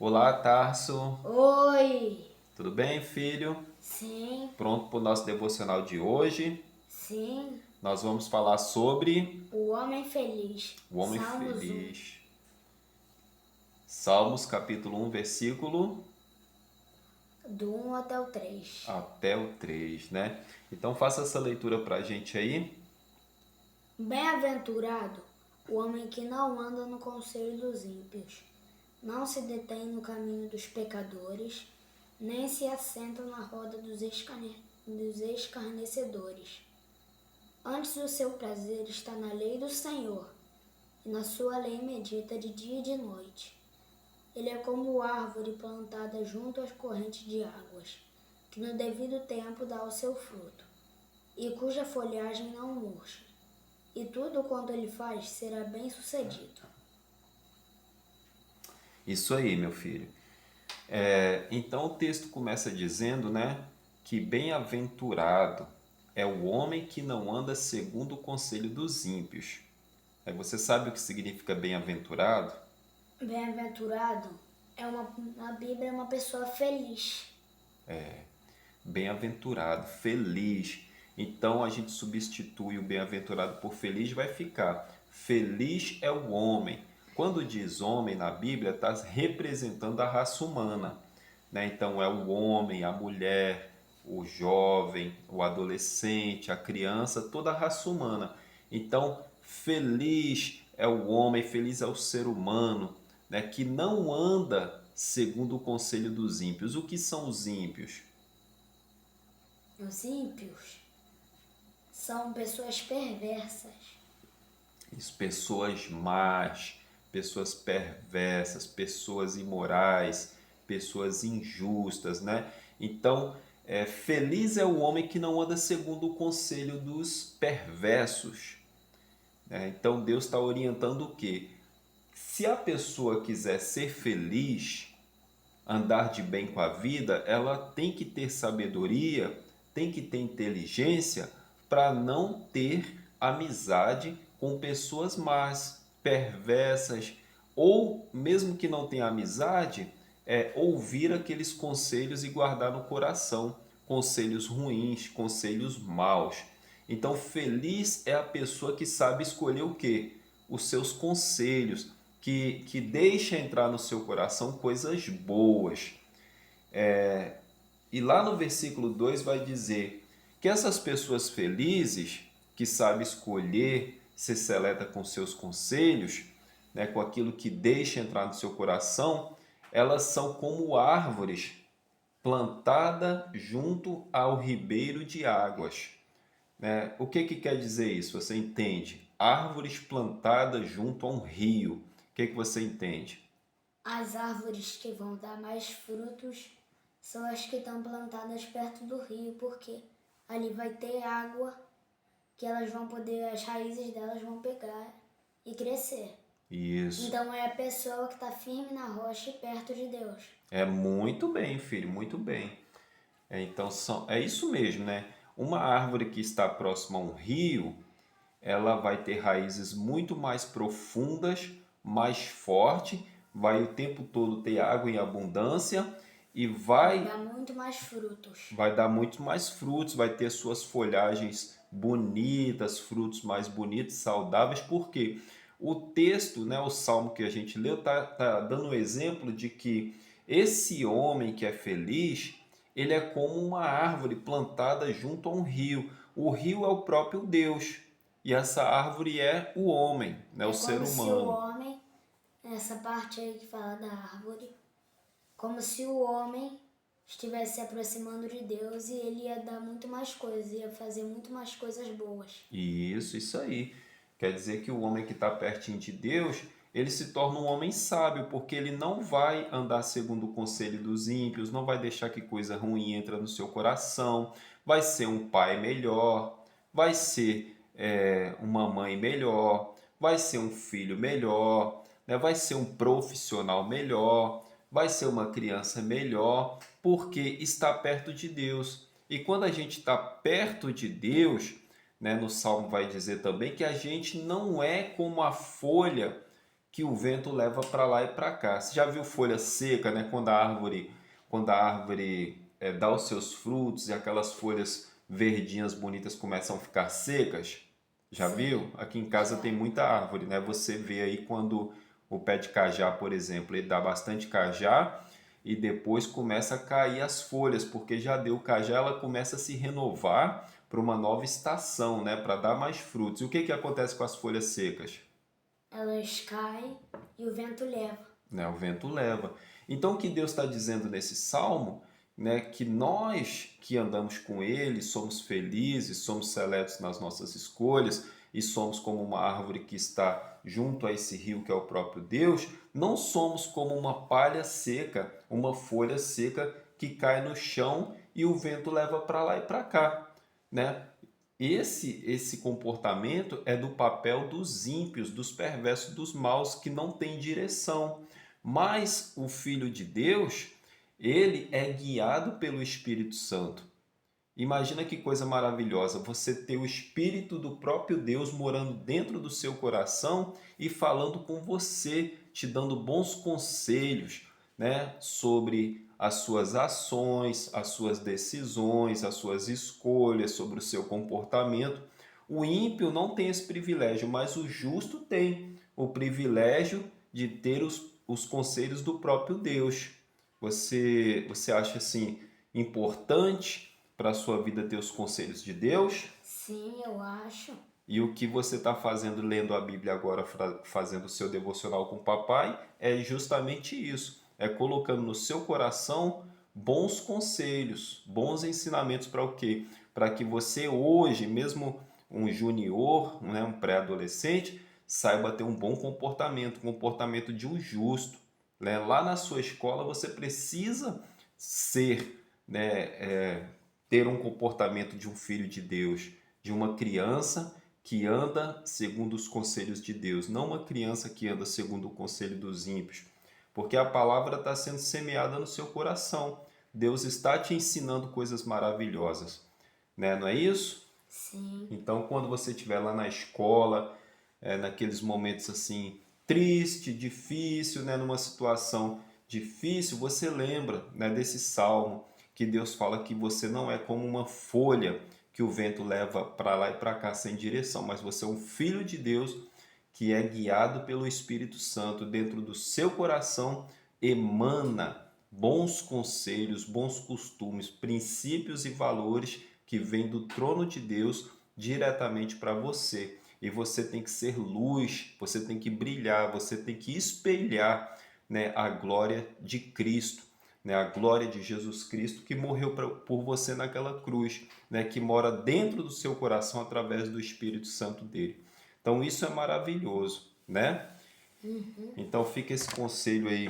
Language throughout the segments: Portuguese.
Olá, Tarso. Oi! Tudo bem, filho? Sim, Pronto para o nosso devocional de hoje? sim. Nós vamos falar sobre O homem feliz. o homem Salmos 1, feliz. Salmos capítulo 1, versículo do 1 até o 3. até o 3, né? Então faça essa leitura para a gente aí. Bem-aventurado o homem que não anda no conselho dos ímpios, não se detém no caminho dos pecadores, nem se assenta na roda dos escarnecedores. Antes o seu prazer está na lei do Senhor, e na sua lei medita de dia e de noite. Ele é como árvore plantada junto às correntes de águas, que no devido tempo dá o seu fruto, e cuja folhagem não murcha. E tudo quanto ele faz será bem sucedido. Isso aí, meu filho. Então o texto começa dizendo, né, que bem-aventurado é o homem que não anda segundo o conselho dos ímpios. Você sabe o que significa bem-aventurado? Bem-aventurado na Bíblia é uma pessoa feliz. Bem-aventurado, feliz. Então a gente substitui o bem-aventurado por feliz, vai ficar feliz é o homem. Quando diz homem na Bíblia, está representando a raça humana, né? Então é o homem, a mulher, o jovem, o adolescente, a criança, toda a raça humana. Então feliz é o homem, feliz é o ser humano, né? Que não anda segundo o conselho dos ímpios. O que são os ímpios? Os ímpios são pessoas perversas. Isso, pessoas más, pessoas perversas, pessoas imorais, pessoas injustas, né? Então, feliz é o homem que não anda segundo o conselho dos perversos, né? Então, Deus está orientando o quê? Se a pessoa quiser ser feliz, andar de bem com a vida, ela tem que ter sabedoria, tem que ter inteligência para não ter amizade com pessoas más, perversas, ou mesmo que não tenha amizade, ouvir aqueles conselhos e guardar no coração, conselhos ruins, conselhos maus. Então, feliz é a pessoa que sabe escolher o quê? Os seus conselhos, que deixa entrar no seu coração coisas boas. E lá no versículo 2 vai dizer que essas pessoas felizes, que sabem escolher, ser seleta com seus conselhos, né, com aquilo que deixa entrar no seu coração, elas são como árvores plantada junto ao ribeiro de águas, né? O que quer dizer isso? Você entende? Árvores plantadas junto a um rio. O que você entende? As árvores que vão dar mais frutos são as que estão plantadas perto do rio, porque ali vai ter água que elas vão poder, as raízes delas vão pegar e crescer. Isso. Então é a pessoa que está firme na rocha e perto de Deus. É muito bem, filho, muito bem. Então é isso mesmo, né? Uma árvore que está próxima a um rio, ela vai ter raízes muito mais profundas, mais forte, vai o tempo todo ter água em abundância e Vai dar muito mais frutos. vai dar muito mais frutos, vai ter suas folhagens bonitas, frutos mais bonitos, saudáveis, porque o texto, né, o salmo que a gente leu, tá dando um exemplo de que esse homem que é feliz, ele é como uma árvore plantada junto a um rio. O rio é o próprio Deus e essa árvore é o homem, né, o É ser como se o humano. homem, essa parte aí que fala da árvore, como se o homem estivesse se aproximando de Deus e ele ia dar muito mais coisas, ia fazer muito mais coisas boas. Isso aí. Quer dizer que o homem que está pertinho de Deus, ele se torna um homem sábio, porque ele não vai andar segundo o conselho dos ímpios, não vai deixar que coisa ruim entre no seu coração, vai ser um pai melhor, vai ser uma mãe melhor, vai ser um filho melhor, né? Vai ser um profissional melhor, vai ser uma criança melhor, porque está perto de Deus. E quando a gente está perto de Deus, né, no Salmo vai dizer também que a gente não é como a folha que o vento leva para lá e para cá. Você já viu folha seca, né? Quando a árvore dá os seus frutos e aquelas folhas verdinhas bonitas começam a ficar secas? Já Sim, viu? Aqui em casa tem já. muita árvore, né? Você vê aí quando o pé de cajá, por exemplo, ele dá bastante cajá e depois começa a cair as folhas, porque já deu cajá, ela começa a se renovar para uma nova estação, né? Para dar mais frutos. E o que que acontece com as folhas secas? Elas caem e o vento leva. Né? O vento leva. Então, o que Deus está dizendo nesse salmo, né, que nós que andamos com Ele somos felizes, somos seletos nas nossas escolhas e somos como uma árvore que está junto a esse rio que é o próprio Deus, não somos como uma palha seca, uma folha seca que cai no chão e o vento leva para lá e para cá, né? Esse comportamento é do papel dos ímpios, dos perversos, dos maus que não têm direção. Mas o Filho de Deus, ele é guiado pelo Espírito Santo. Imagina que coisa maravilhosa você ter o Espírito do próprio Deus morando dentro do seu coração e falando com você, te dando bons conselhos, né, sobre as suas ações, as suas decisões, as suas escolhas, sobre o seu comportamento. O ímpio não tem esse privilégio, mas o justo tem o privilégio de ter os conselhos do próprio Deus. Você acha assim importante para a sua vida ter os conselhos de Deus? Sim, eu acho. E o que você está fazendo lendo a Bíblia agora, fazendo o seu devocional com o papai, é justamente isso. É colocando no seu coração bons conselhos, bons ensinamentos para o quê? Para que você hoje, mesmo um junior, né, um pré-adolescente, saiba ter um bom comportamento, um comportamento de um justo. Né? Lá na sua escola você precisa ser, né, ter um comportamento de um filho de Deus, de uma criança que anda segundo os conselhos de Deus, não uma criança que anda segundo o conselho dos ímpios, porque a palavra está sendo semeada no seu coração. Deus está te ensinando coisas maravilhosas, né? Não é isso? Sim, Então, quando você estiver lá na escola, naqueles momentos assim, triste, difícil, né? Numa situação difícil, você lembra, né, desse salmo que Deus fala que você não é como uma folha que o vento leva para lá e para cá sem direção, mas você é um filho de Deus que é guiado pelo Espírito Santo dentro do seu coração, emana bons conselhos, bons costumes, princípios e valores que vêm do trono de Deus diretamente para você. E você tem que ser luz, você tem que brilhar, você tem que espelhar, né, a glória de Cristo, né, a glória de Jesus Cristo que morreu por você naquela cruz, né, que mora dentro do seu coração através do Espírito Santo dele. Então isso é maravilhoso, né? Então fica esse conselho aí.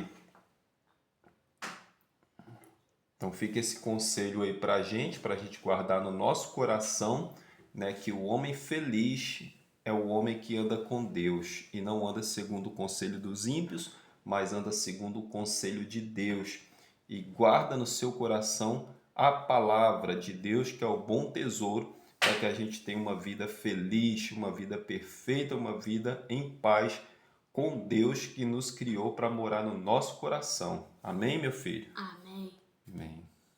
Então fica esse conselho aí para a gente guardar no nosso coração, né, que o homem feliz é o homem que anda com Deus e não anda segundo o conselho dos ímpios, mas anda segundo o conselho de Deus e guarda no seu coração a palavra de Deus, que é o bom tesouro, para que a gente tenha uma vida feliz, uma vida perfeita, uma vida em paz com Deus que nos criou para morar no nosso coração. Amém, meu filho? amém. Amém.